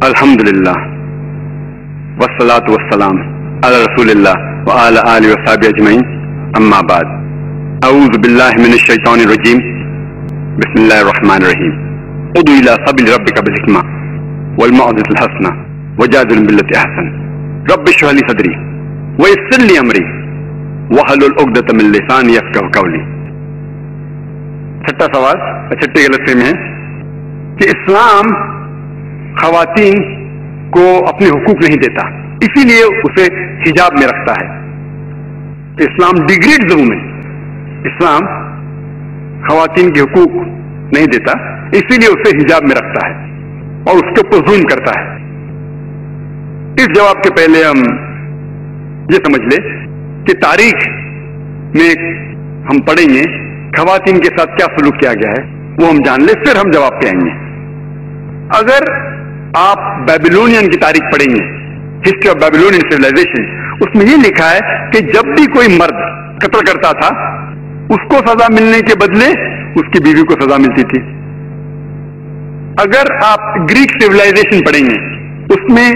الحمدللہ والصلاة والسلام علی رسول اللہ وعلی آلہ وصحبہ اجمعین، اما بعد، اعوذ باللہ من الشیطان الرجیم، بسم اللہ الرحمن الرحیم، ادعو الی سبیل ربک بالحکمہ والموعظۃ الحسنہ وجادلہم باللتی احسن، رب اشرح لی صدری ویسر لی امری واحلل عقدۃ من لسانی یفقہوا قولی۔ چھٹا سوال، چھٹی غلط فہمی ہے کہ اسلام خواتین کو اپنے حقوق نہیں دیتا، اسی لیے اسے حجاب میں رکھتا ہے۔ اسلام ڈیگریڈ وومن، اسلام خواتین کے حقوق نہیں دیتا، اسی لیے اسے حجاب میں رکھتا ہے اور اس کے اوپر ظلم کرتا ہے۔ اس جواب کے پہلے ہم یہ سمجھ لیں کہ تاریخ میں ہم پڑھیں گے خواتین کے ساتھ کیا سلوک کیا گیا ہے، وہ ہم جان لیں، پھر ہم جواب پہ آئیں گے۔ اگر آپ بیبلونین کی تاریخ پڑھیں گے، ہسٹری آف بیبلونین سیولائزیشن، اس میں یہ لکھا ہے کہ جب بھی کوئی مرد قتل کرتا تھا اس کو سزا ملنے کے بدلے اس کی بیوی کو سزا ملتی تھی۔ اگر آپ گریک سیولائزیشن پڑھیں گے، اس میں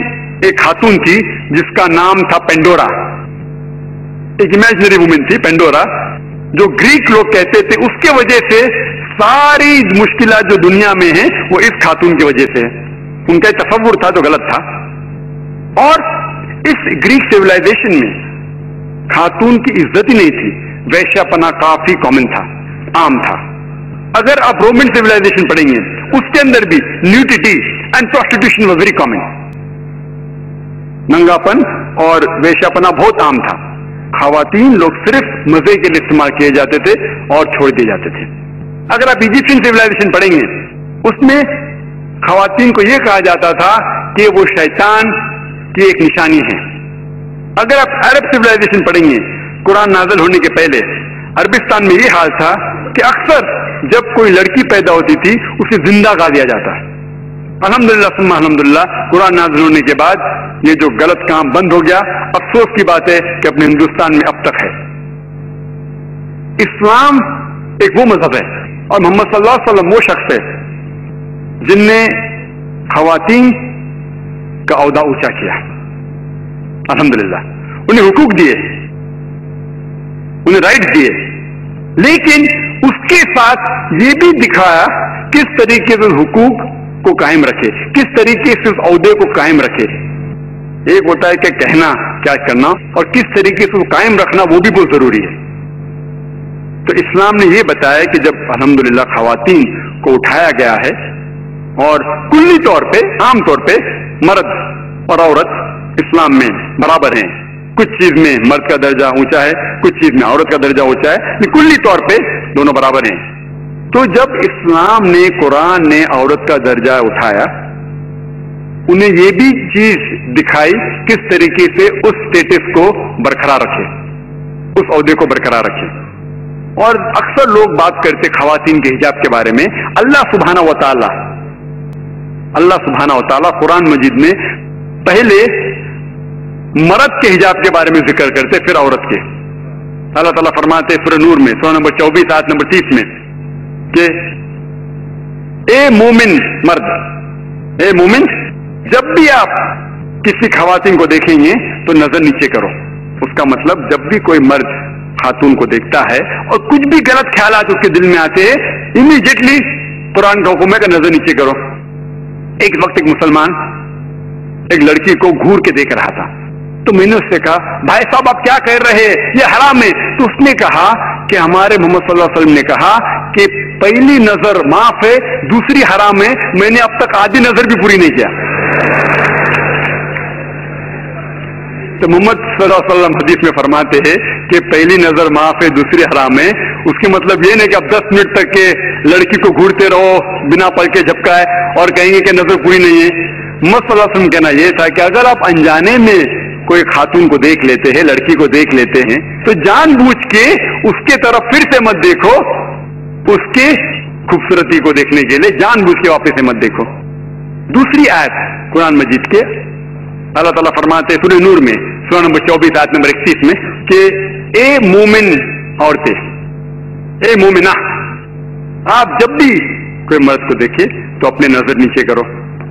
ایک خاتون تھی جس کا نام تھا پینڈورا، ایک امیجنری وومن تھی پینڈورا، جو گریک لوگ کہتے تھے اس کے وجہ سے ساری مشکلات جو دنیا میں ہیں وہ اس خاتون کی وجہ سے ہے۔ ان کا تصور تھا جو غلط تھا، اور اس گریک سیولائزیشن میں خاتون کی عزت ہی نہیں تھی، ویشیا پنا کافی کامن تھا، عام تھا۔ اگر آپ رومن سیولائزیشن پڑھیں گے، اس کے اندر بھی nudity and prostitution was very common, ننگا پن اور ویشیا پنا بہت عام تھا۔ خواتین لوگ صرف مزے کے لیے استعمال کیے جاتے تھے اور چھوڑ دیے جاتے تھے۔ اگر آپ ایجپشین سیولائزیشن پڑھیں گے، اس میں خواتین کو یہ کہا جاتا تھا کہ وہ شیطان کی ایک نشانی ہے۔ اگر آپ عرب سیولائزیشن پڑھیں گے، قرآن نازل ہونے کے پہلے عربستان میں یہ حال تھا کہ اکثر جب کوئی لڑکی پیدا ہوتی تھی اسے زندہ گا دیا جاتا ہے۔ الحمدللہ ثم الحمدللہ، قرآن نازل ہونے کے بعد یہ جو غلط کام بند ہو گیا۔ افسوس کی بات ہے کہ اپنے ہندوستان میں اب تک ہے۔ اسلام ایک وہ مذہب ہے اور محمد صلی اللہ علیہ وسلم وہ شخص ہے جن نے خواتین کا عہدہ اونچا کیا، الحمدللہ، انہیں حقوق دیے، انہیں رائٹ دیے، لیکن اس کے ساتھ یہ بھی دکھایا کس طریقے سے حقوق کو قائم رکھے، کس طریقے سے اس عہدے کو قائم رکھے۔ ایک ہوتا ہے کہ کہنا کیا کرنا، اور کس طریقے سے وہ قائم رکھنا وہ بھی بہت ضروری ہے۔ تو اسلام نے یہ بتایا کہ جب الحمدللہ خواتین کو اٹھایا گیا ہے، اور کلی طور پہ، عام طور پہ مرد اور عورت اسلام میں برابر ہیں، کچھ چیز میں مرد کا درجہ اونچا ہے، کچھ چیز میں عورت کا درجہ اونچا ہے، لیکن کلی طور پہ دونوں برابر ہیں۔ تو جب اسلام نے، قرآن نے عورت کا درجہ اٹھایا، انہیں یہ بھی چیز دکھائی کس طریقے سے اس سٹیٹس کو برقرار رکھے، اس عہدے کو برقرار رکھے۔ اور اکثر لوگ بات کرتے خواتین کے حجاب کے بارے میں، اللہ سبحانہ و تعالی قرآن مجید میں پہلے مرد کے حجاب کے بارے میں ذکر کرتے، پھر عورت کے۔ اللہ تعالیٰ فرماتے سورہ نور میں، سورہ نمبر 24 آیت نمبر 30 میں کہ اے مومن مرد، اے مومن، جب بھی آپ کسی خواتین کو دیکھیں گے تو نظر نیچے کرو۔ اس کا مطلب جب بھی کوئی مرد خاتون کو دیکھتا ہے اور کچھ بھی غلط خیالات اس کے دل میں آتے ہیں، امیڈیٹلی قرآن کا حکم ہے کہ نظر نیچے کرو۔ ایک وقت ایک مسلمان ایک لڑکی کو گھور کے دیکھ رہا تھا، تو میں نے اس سے کہا بھائی صاحب آپ کیا کہہ رہے ہیں، یہ حرام ہے۔ تو اس نے کہا کہ ہمارے محمد صلی اللہ علیہ وسلم نے کہا کہ پہلی نظر معاف ہے، دوسری حرام ہے، میں نے اب تک آدھی نظر بھی پوری نہیں کیا۔ تو محمد صلی اللہ علیہ وسلم حدیث میں فرماتے ہیں کہ پہلی نظر معاف ہے، دوسری حرام ہے۔ اس کے مطلب یہ نہیں کہ اب 10 منٹ تک کے لڑکی کو گھورتے رہو بنا پڑھ کے جھپکائے اور کہیں گے کہ نظر پوری نہیں ہے۔ محمد صلی اللہ علیہ وسلم کہنا یہ تھا کہ اگر آپ انجانے میں کوئی خاتون کو دیکھ لیتے ہیں، لڑکی کو دیکھ لیتے ہیں، تو جان بوجھ کے اس کے طرف پھر سے مت دیکھو، اس کے خوبصورتی کو دیکھنے کے لیے جان بوجھ کے واپس سے مت دیکھو۔ دوسری آیت قرآن مجید کے اللہ تعالیٰ فرماتے ہیں سورہ نور میں، سورہ نمبر 24 آیت نمبر 31 میں کہ اے مومن عورتیں، اے مومنہ، آپ جب بھی کوئی مرد کو دیکھے تو اپنے نظر نیچے کرو،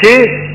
6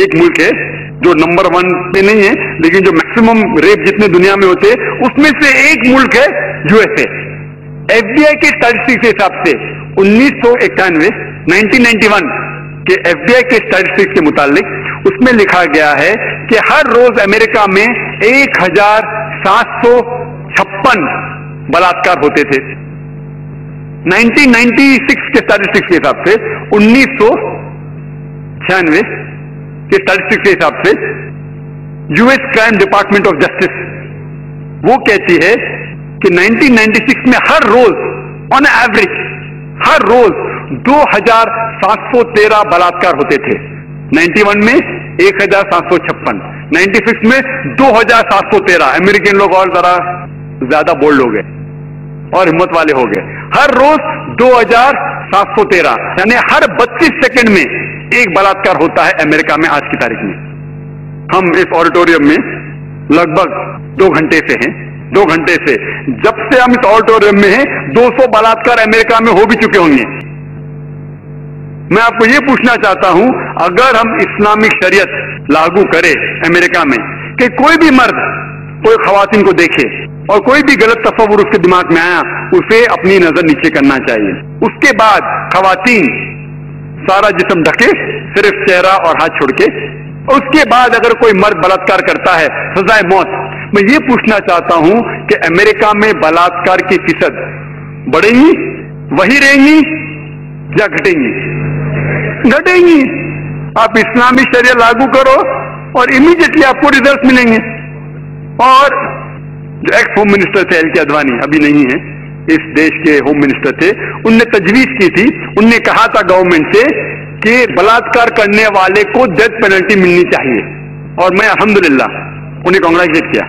ایک ملک ہے جو نمبر 1 پہ نہیں ہے لیکن جو میکسیمم ریپ جتنے دنیا میں ہوتے ہیں اس میں سے ایک ملک ہے USA۔ FBI کے اسٹیٹسٹکس کے حساب سے 1991 کے FBI کے اسٹیٹسٹکس کے متعلق اس میں لکھا گیا ہے کہ ہر روز امریکہ میں 1756 بلاತ್ಕಾರ ہوتے تھے۔ 1996 کے اسٹیٹسٹکس کے حساب سے 1996 کے اسٹیٹسٹکس کے حساب سے US crime department of justice وہ کہتی ہے کہ 1996 میں ہر روز آن ایوریج ہر روز 2713 بلاತ್ಕಾರ ہوتے تھے۔ 91 میں 1756، 96 میں 2713۔ امریکن لوگ اور ذرا زیادہ بولڈ ہو گئے اور ہمت والے ہو گئے۔ ہر روز 2713 یعنی ہر 32 سیکنڈ میں ایک بلاತ್ಕಾರ ہوتا ہے امریکہ میں آج کی تاریخ میں۔ ہم اس آڈیٹوریم میں لگ بھگ 2 گھنٹے سے ہیں، 2 گھنٹے سے جب سے ہم اس آڈیٹوریم میں ہیں 200 بلاತ್ಕಾರ امریکہ میں ہو بھی چکے ہوں گے۔ میں آپ کو یہ پوچھنا چاہتا ہوں اگر ہم اسلامک شریعت لاگو کرے امریکہ میں کہ کوئی بھی مرد کوئی خواتین کو دیکھے اور کوئی بھی غلط تصور اس کے دماغ میں آیا اسے اپنی نظر نیچے کرنا چاہیے۔ اس کے بعد خواتین سارا جسم ڈھکے صرف چہرہ اور ہاتھ چھوڑ کے، اور اس کے بعد اگر کوئی مرد بلاತ್ಕಾರ کرتا ہے سزائے موت۔ میں یہ پوچھنا چاہتا ہوں کہ امریکہ میں بلاತ್ಕಾರ کی فیصد بڑھیں گی، وہی رہیں گی یا گھٹیں گی؟ گھٹیں گی۔ آپ اسلامی شریعت لاگو کرو اور امیڈیٹلی آپ کو ریزلٹ ملیں گے۔ اور جو ایکس ہوم منسٹر تھے ایل کے اڈوانی، ابھی نہیں ہے، اس دیش کے ہوم منسٹر تھے، ان نے تجویز کی تھی، ان نے کہا تھا گورنمنٹ سے کہ بلاತ್ಕಾರ کرنے والے کو ڈیتھ پینلٹی ملنی چاہیے، اور میں الحمدللہ انہیں کانگریچولیٹ کیا۔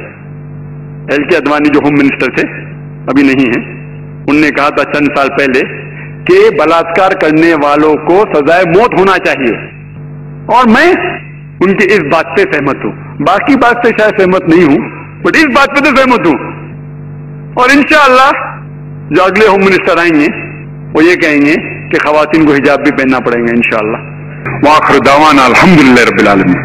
ایل کے اڈوانی جو ہوم منسٹر تھے ابھی نہیں ہے، ان نے کہا تھا چند سال پہلے کہ بلاತ್ಕಾರ کرنے والوں کو سزائے موت ہونا چاہیے، اور میں ان کی اس بات سے سہمت ہوں۔ باقی بات سے شاید سہمت نہیں ہوں بٹ اس بات پہ تو سہمت ہوں، اور انشاءاللہ جو اگلے ہوم منسٹر آئیں گے وہ یہ کہیں گے کہ خواتین کو حجاب بھی پہننا پڑیں گے انشاءاللہ۔ وآخر دعوانا الحمدللہ رب العالمین۔